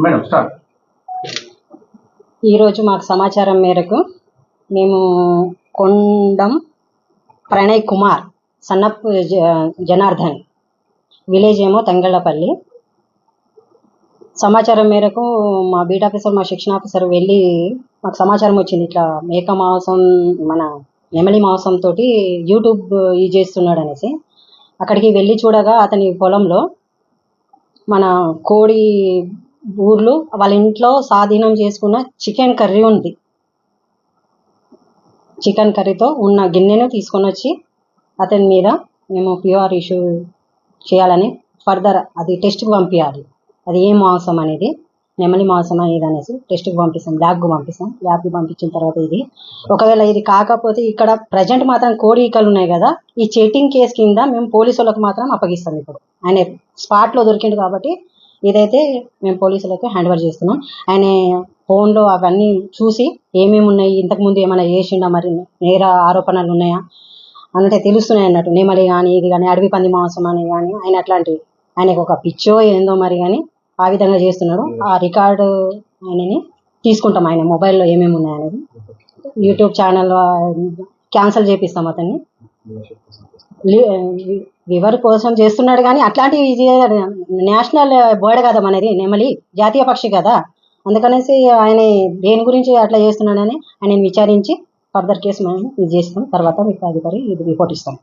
Madam start. ఈరోజు మాకు సమాచారం మేరకు మేము కొండం ప్రణయ్ కుమార్ సన్నప్ జనార్దన్ విలేజ్ ఏమో తంగళ్ళపల్లి. సమాచారం మేరకు మా బీట్ ఆఫీసర్ మా శిక్షణ ఆఫీసర్ వెళ్ళి మాకు సమాచారం వచ్చింది, ఇట్లా మేక మాంసం మన నెమలి మాంసంతో యూట్యూబ్ చేస్తున్నాడు అనేసి. అక్కడికి వెళ్ళి చూడగా అతని పొలంలో మన కోడి ఊర్లు వాళ్ళ ఇంట్లో స్వాధీనం చేసుకున్న చికెన్ కర్రీ ఉంది. చికెన్ కర్రీతో ఉన్న గిన్నెను తీసుకొని వచ్చి అతని మీద మేము ప్యూఆర్ ఇష్యూ చేయాలని ఫర్దర్ అది టెస్ట్కి పంపించాలి, అది ఏ మాంసం అనేది నెమలి మాంసం అనేది అనేసి టెస్ట్కి పంపిస్తాం, ల్యాబ్కి పంపిస్తాం. ల్యాబ్కి పంపించిన తర్వాత ఇది ఒకవేళ ఇది కాకపోతే ఇక్కడ ప్రజెంట్ మాత్రం కోడి ఈకలు ఉన్నాయి కదా, ఈ చీటింగ్ కేసు కింద మేము పోలీసులకు మాత్రం అప్పగిస్తాం. ఇప్పుడు ఆయన స్పాట్లో దొరికింది కాబట్టి ఇదైతే మేము పోలీసులకు హ్యాండ్ ఓవర్ చేస్తున్నాం. ఆయన ఫోన్లో అవన్నీ చూసి ఏమేమి ఉన్నాయి, ఇంతకుముందు ఏమైనా చేసిండా, మరి నేర ఆరోపణలు ఉన్నాయా అంటే తెలుస్తున్నాయి అన్నట్టు. నెమలి కానీ ఇది కానీ అడవి పంది మాంసం అని కానీ ఆయన అట్లాంటివి ఆయనకు ఒక పిచ్చో ఏందో మరి కానీ ఆ విధంగా చేస్తున్నాడు. ఆ రికార్డు ఆయనని తీసుకుంటాం, ఆయన మొబైల్లో ఏమేమి ఉన్నాయనేది. యూట్యూబ్ ఛానల్ క్యాన్సిల్ చేపిస్తాం అతన్ని. వివర్ కోసం చేస్తున్నాడు కానీ అట్లాంటివి నేషనల్ బర్డ్ కదా మనది, నెమలి జాతీయ పక్షి కదా, అందుకనేసి ఆయన దేని గురించి అట్లా చేస్తున్నాడని ఆయన విచారించి ఫర్దర్ కేసు మనం ఇది చేస్తాం. తర్వాత మీకు అధికారి ఇది రిపోర్ట్ ఇస్తాం.